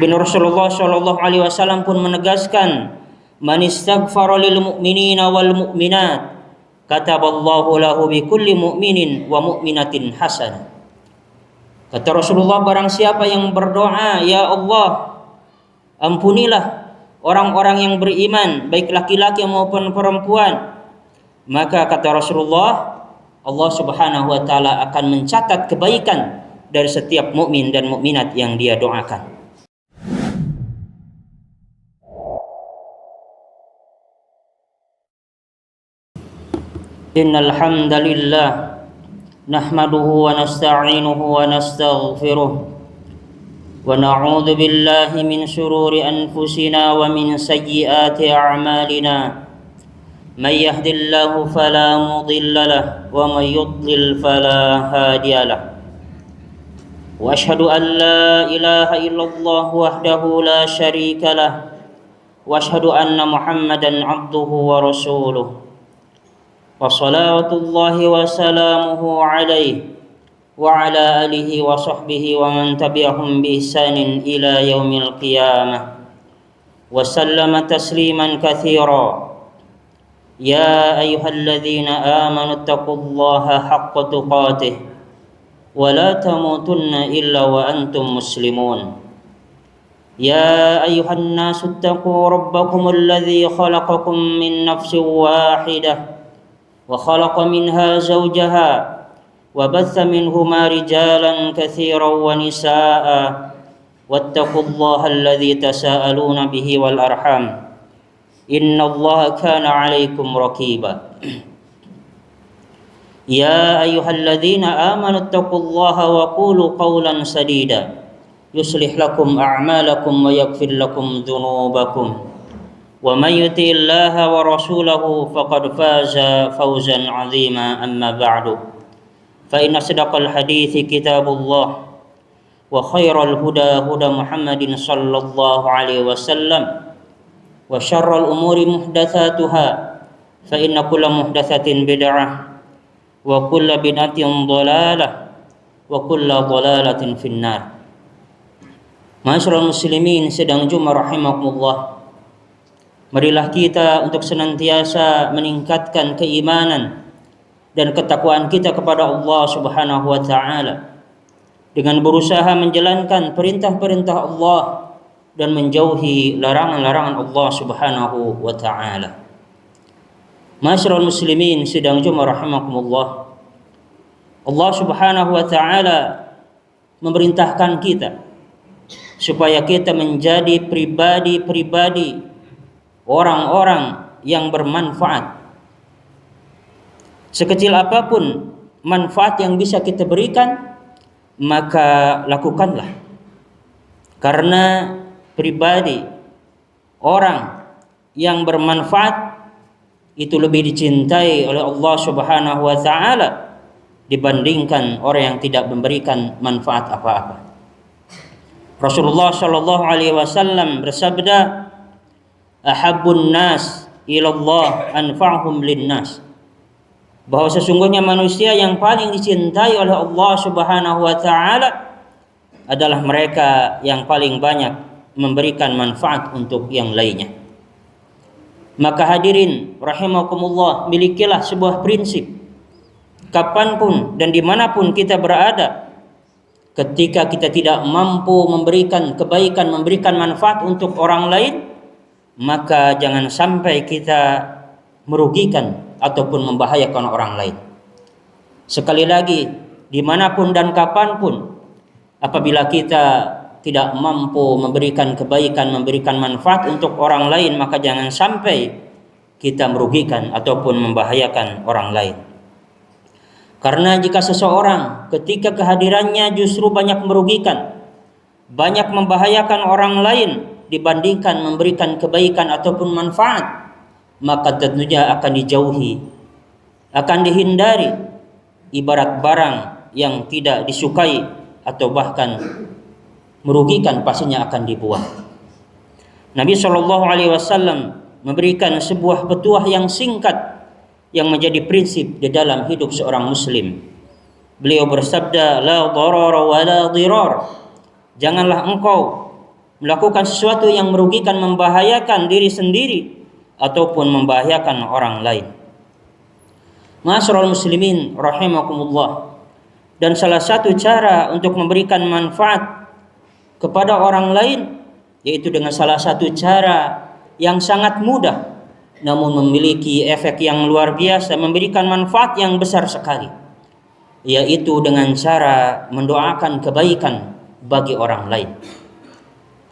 Bin Rasulullah sallallahu alaihi wasallam pun menegaskan, "Man istaghfara lil mu'minina wal mu'minat, kataballahu lahu bi kulli mu'minin wa mu'minatin hasanah." Kata Rasulullah, barang siapa yang berdoa, "Ya Allah, ampunilah orang-orang yang beriman, baik laki-laki maupun perempuan," maka kata Rasulullah, Allah Subhanahu wa taala akan mencatat kebaikan dari setiap mukmin dan mukminat yang dia doakan. Innal hamdalillah nahmaduhu wa nasta'inuhu wa nastaghfiruh wa na'udzu billahi min shururi anfusina wa min sayyiati a'malina. May yahdihillahu fala mudilla lahu wa may yudlil fala hadiya lahu. Wa asyhadu an la ilaha illallah wahdahu la syarika lahu wa asyhadu anna Muhammadan 'abduhu wa rasuluh. Wa salawatullahi wa salamuhu alaihi wa ala alihi wa sahbihi wa man tabi'ahum bi ihsanin ila yaumil qiyamah wa sallama tasliman katsira. Ya ayyuhalladzina amanu taqullaha haqqa tuqatih wa la tamutunna illa wa antum muslimun. Ya ayyuhan nasu taqu rabbakumul ladzi khalaqakum min nafsin wahidah wa khalaqa minha zawjaha wa batha minhuma rijalan katsiran wa nisaa'a wattaqullaha alladzi tasaaluna bihi wal arham innallaha kana 'alaikum raqiba. Ya ayyuhalladzina amanu taqullaha wa qulu qawlan sadida yuslih lakum a'malakum wa yaghfir lakum dhunubakum wa may yuti'illaha wa rasulahu faqad faza fawzan 'azima. Amma ba'du, fa inna asdaqal hadithi kitabullah wa khairal huda huda Muhammadin sallallahu alaihi wasallam wa syarrul umuri muhdatsatuha fa inna kulla muhdatsatin bid'ah wa kulla bid'atin dhalalah wa kulla dhalalatin finnar. Ma'asyiral muslimin sedang Jumat rahimakumullah, marilah kita untuk senantiasa meningkatkan keimanan dan ketakwaan kita kepada Allah Subhanahu wa taala dengan berusaha menjalankan perintah-perintah Allah dan menjauhi larangan-larangan Allah Subhanahu wa taala. Ma'asyiral muslimin sidang Jumat rahimakumullah, Allah Subhanahu wa taala memerintahkan kita supaya kita menjadi pribadi-pribadi, orang-orang yang bermanfaat. Sekecil apapun manfaat yang bisa kita berikan, maka lakukanlah. Karena pribadi, orang yang bermanfaat itu lebih dicintai oleh Allah Subhanahu wa taala dibandingkan orang yang tidak memberikan manfaat apa-apa. Rasulullah sallallahu alaihi wasallam bersabda, "Ahabbun nas ilallah anfa'hum linnas." Bahwa sesungguhnya manusia yang paling dicintai oleh Allah Subhanahu wa taala adalah mereka yang paling banyak memberikan manfaat untuk yang lainnya. Maka hadirin rahimakumullah, milikilah sebuah prinsip kapanpun dan dimanapun kita berada. Ketika kita tidak mampu memberikan kebaikan, memberikan manfaat untuk orang lain, maka jangan sampai kita merugikan ataupun membahayakan orang lain. Sekali lagi, dimanapun dan kapanpun, apabila kita tidak mampu memberikan kebaikan, memberikan manfaat untuk orang lain, maka jangan sampai kita merugikan ataupun membahayakan orang lain. Karena jika seseorang ketika kehadirannya justru banyak merugikan, banyak membahayakan orang lain dibandingkan memberikan kebaikan ataupun manfaat, maka tentunya akan dijauhi, akan dihindari, ibarat barang yang tidak disukai atau bahkan merugikan pastinya akan dibuang. Nabi Shallallahu Alaihi Wasallam memberikan sebuah petuah yang singkat yang menjadi prinsip di dalam hidup seorang muslim. Beliau bersabda, la darar wa la dirar. Janganlah engkau melakukan sesuatu yang merugikan, membahayakan diri sendiri ataupun membahayakan orang lain. Ma'asyiral muslimin rahimakumullah. Dan salah satu cara untuk memberikan manfaat kepada orang lain yaitu dengan salah satu cara yang sangat mudah namun memiliki efek yang luar biasa, memberikan manfaat yang besar sekali, yaitu dengan cara mendoakan kebaikan bagi orang lain.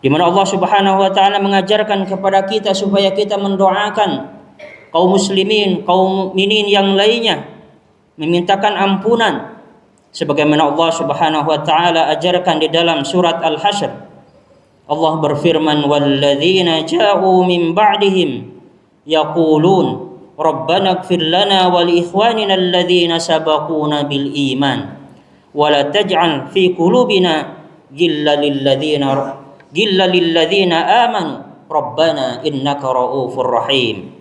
Di mana Allah Subhanahu wa taala mengajarkan kepada kita supaya kita mendoakan kaum muslimin, kaum mukminin yang lainnya, memintakan ampunan sebagaimana Allah Subhanahu wa taala ajarkan di dalam surat Al-Hasyr. Allah berfirman, "Walladzina ja'u min ba'dihim yaqulun Rabbana ighfir lana wa li ikhwanina alladhina sabaquna bil iman wa la taj'al fi qulubina ghillan lil ladzina amanu Rabbana innaka ra'ufur rahim."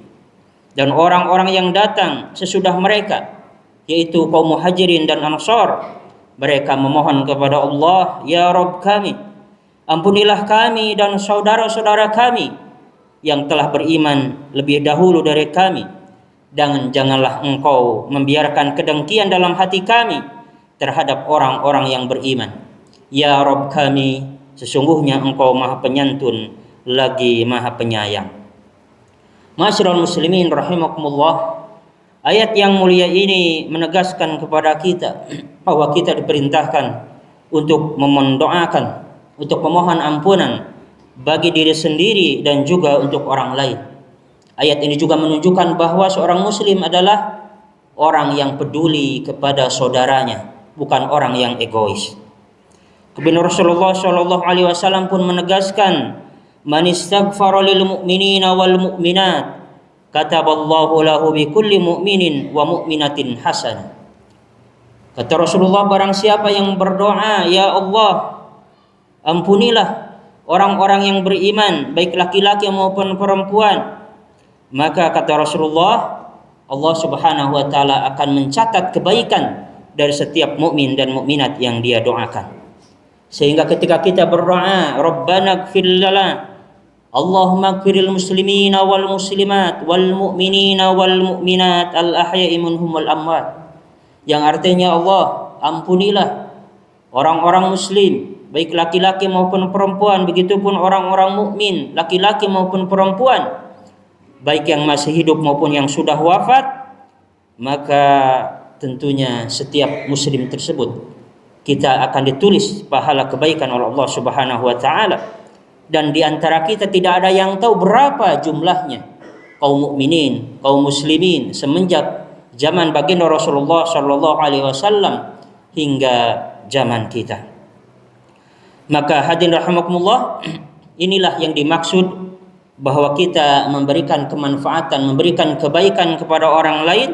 Dan orang-orang yang datang sesudah mereka, yaitu kaum muhajirin dan ansar, mereka memohon kepada Allah, "Ya Rabb kami, ampunilah kami dan saudara-saudara kami yang telah beriman lebih dahulu dari kami, dan janganlah engkau membiarkan kedengkian dalam hati kami terhadap orang-orang yang beriman. Ya Rabb kami, sesungguhnya engkau maha penyantun lagi maha penyayang." Ma'asyiral muslimin rahimakumullah, ayat yang mulia ini menegaskan kepada kita bahwa kita diperintahkan untuk mendoakan, untuk memohon ampunan bagi diri sendiri dan juga untuk orang lain. Ayat ini juga menunjukkan bahwa seorang muslim adalah orang yang peduli kepada saudaranya, bukan orang yang egois. Kemudian Rasulullah Shallallahu Alaihi Wasallam pun menegaskan, "Man istaghfara lil mu'minina wal mu'minat, kataballahu lahu bi kulli mu'minin wa mu'minatin hasanah." Kata Rasulullah, barang siapa yang berdoa, "Ya Allah, ampunilah orang-orang yang beriman, baik laki-laki maupun perempuan," maka kata Rasulullah, Allah Subhanahu wa taala akan mencatat kebaikan dari setiap mukmin dan mukminat yang dia doakan. Sehingga ketika kita berdoa, Rabbana ighfir lana, Allahumma ighfiril muslimina wal muslimat wal mu'minina wal mu'minat al ahya'i minhum wal amwat, yang artinya, Allah ampunilah orang-orang muslim, baik laki-laki maupun perempuan, begitupun orang-orang mukmin, laki-laki maupun perempuan, baik yang masih hidup maupun yang sudah wafat. Maka tentunya setiap muslim tersebut kita akan ditulis pahala kebaikan oleh Allah Subhanahu wa taala. Dan di antara kita tidak ada yang tahu berapa jumlahnya kaum mukminin, kaum muslimin semenjak zaman baginda Rasulullah sallallahu alaihi wasallam hingga zaman kita. Maka hadirin rahimakumullah, inilah yang dimaksud bahwa kita memberikan kemanfaatan, memberikan kebaikan kepada orang lain,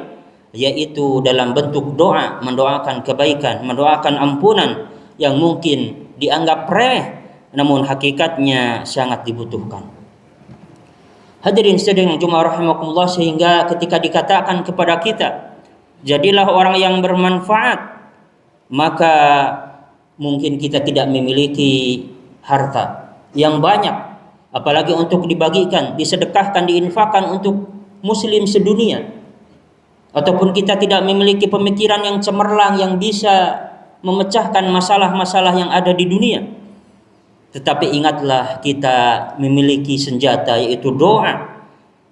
yaitu dalam bentuk doa, mendoakan kebaikan, mendoakan ampunan yang mungkin dianggap remeh namun hakikatnya sangat dibutuhkan. Hadirin sekalian jemaah rahimakumullah, sehingga ketika dikatakan kepada kita, jadilah orang yang bermanfaat, maka mungkin kita tidak memiliki harta yang banyak, apalagi untuk dibagikan, disedekahkan, diinfakkan untuk muslim sedunia, ataupun kita tidak memiliki pemikiran yang cemerlang yang bisa memecahkan masalah-masalah yang ada di dunia. Tetapi ingatlah, kita memiliki senjata yaitu doa.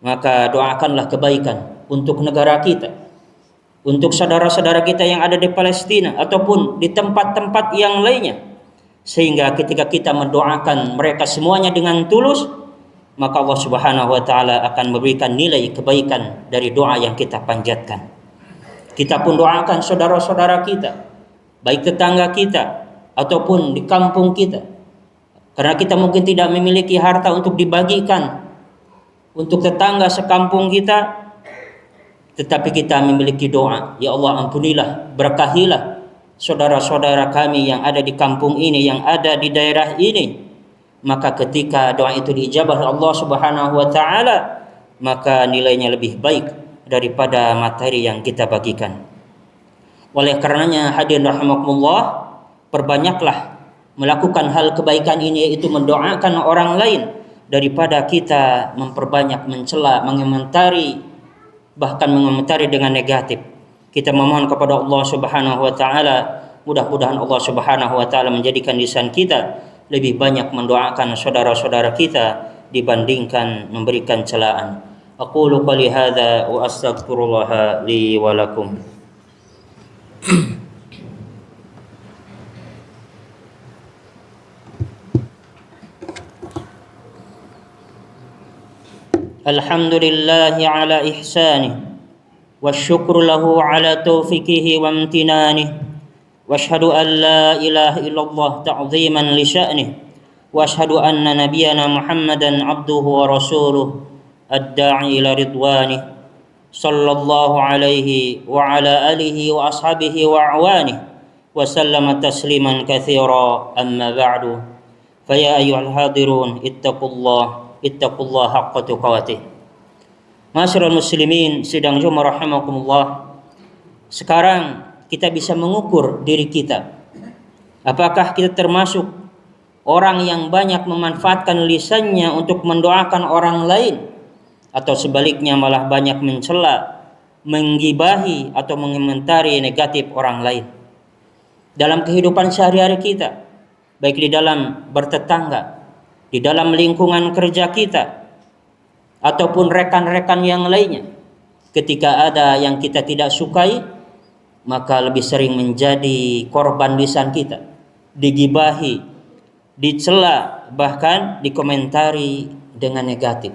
Maka doakanlah kebaikan untuk negara kita, untuk saudara-saudara kita yang ada di Palestina ataupun di tempat-tempat yang lainnya, sehingga ketika kita mendoakan mereka semuanya dengan tulus, maka Allah Subhanahu wa taala akan memberikan nilai kebaikan dari doa yang kita panjatkan. Kita pun doakan saudara-saudara kita, baik tetangga kita ataupun di kampung kita, karena kita mungkin tidak memiliki harta untuk dibagikan untuk tetangga sekampung kita, tetapi kita memiliki doa, ya Allah ampunilah, berkahilah saudara-saudara kami yang ada di kampung ini, yang ada di daerah ini. Maka ketika doa itu diijabah oleh Allah Subhanahu wa taala, maka nilainya lebih baik daripada materi yang kita bagikan. Oleh karenanya hadirin rahimakumullah, perbanyaklah melakukan hal kebaikan ini, yaitu mendoakan orang lain, daripada kita memperbanyak mencela, mengomentari, bahkan mengomentari dengan negatif. Kita memohon kepada Allah Subhanahu wa taala, mudah-mudahan Allah Subhanahu wa taala menjadikan lisan kita lebih banyak mendoakan saudara-saudara kita dibandingkan memberikan celaan. Aqulu qali hadza wa astaghfirullah li wa lakum. Alhamdulillahi ala ihsanih والشكر له على توفيقه وامتنانه واشهد ان لا اله الا الله تعظيما لشأنه واشهد ان نبينا محمدا عبده ورسوله الداعي الى رضوانه صلى الله عليه وعلى اله واصحابه واعوانه وسلم تسليما كثيرا اما بعد فيا ايها الحاضرون اتقوا الله حق تقاته. Masyarul muslimin sidang Jumat rahimakumullah. Sekarang kita bisa mengukur diri kita. Apakah kita termasuk orang yang banyak memanfaatkan lisannya untuk mendoakan orang lain, atau sebaliknya malah banyak mencela, menggibahi atau mengomentari negatif orang lain dalam kehidupan sehari-hari kita, baik di dalam bertetangga, di dalam lingkungan kerja kita, ataupun rekan-rekan yang lainnya. Ketika ada yang kita tidak sukai, maka lebih sering menjadi korban lisan kita, digibahi, dicela, bahkan dikomentari dengan negatif.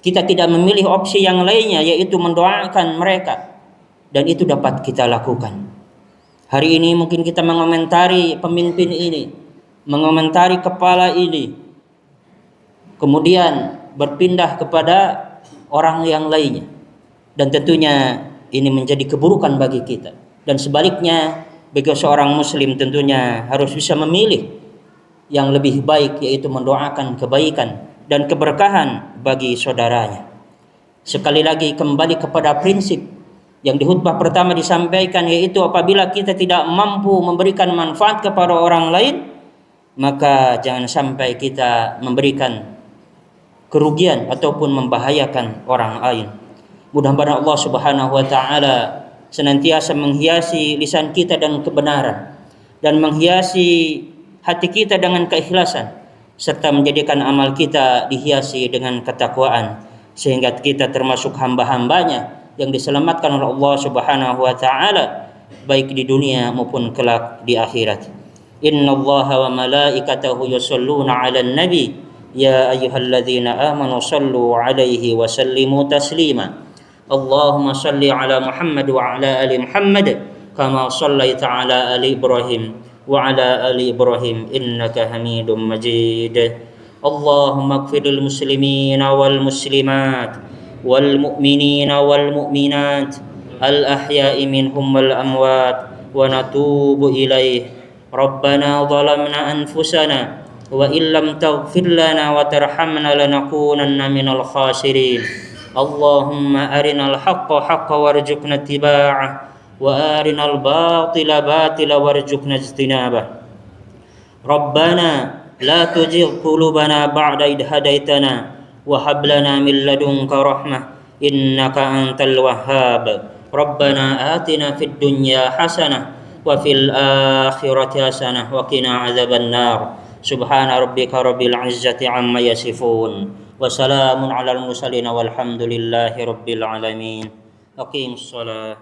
Kita tidak memilih opsi yang lainnya, yaitu mendoakan mereka, dan itu dapat kita lakukan. Hari ini mungkin kita mengomentari pemimpin ini, mengomentari kepala ini, kemudian berpindah kepada orang yang lainnya, dan tentunya ini menjadi keburukan bagi kita. Dan sebaliknya, bagi seorang muslim tentunya harus bisa memilih yang lebih baik, yaitu mendoakan kebaikan dan keberkahan bagi saudaranya. Sekali lagi kembali kepada prinsip yang di khutbah pertama disampaikan, yaitu apabila kita tidak mampu memberikan manfaat kepada orang lain, maka jangan sampai kita memberikan kerugian ataupun membahayakan orang lain. Mudah-mudahan Allah Subhanahu wa taala senantiasa menghiasi lisan kita dengan kebenaran, dan menghiasi hati kita dengan keikhlasan, serta menjadikan amal kita dihiasi dengan ketakwaan, sehingga kita termasuk hamba-hambanya yang diselamatkan oleh Allah Subhanahu wa taala, baik di dunia maupun kelak di akhirat. Innallaha wa malaikatahu yusholluna 'alan nabi يا أيها الذين آمنوا صلوا عليه وسلموا تسليما اللهم صل على محمد وعلى آل محمد كما صليت على آل إبراهيم وعلى آل إبراهيم إنك حميد مجيد اللهم اغفر للمسلمين والمسلمات والمؤمنين والمؤمنات الأحياء منهم والأموات ونتوب إليه ربنا ظلمنا أنفسنا وإن لم تغفر لنا وترحمنا لنكونن من الخاسرين اللهم أرنا الحق حقا وارزقنا اتباعه وأرنا الباطل باطلا وارزقنا اجتنابه ربنا لا تزغ قلوبنا بعد إذ هديتنا وهب لنا من لدنك رحمة إنك أنت الوهاب ربنا آتنا في الدنيا حسنة وفي الآخرة حسنة وقنا عذاب النار سبحان ربك رب العزة عما يصفون وسلام على المرسلين والحمد لله رب العالمين. أقيموا الصلاة.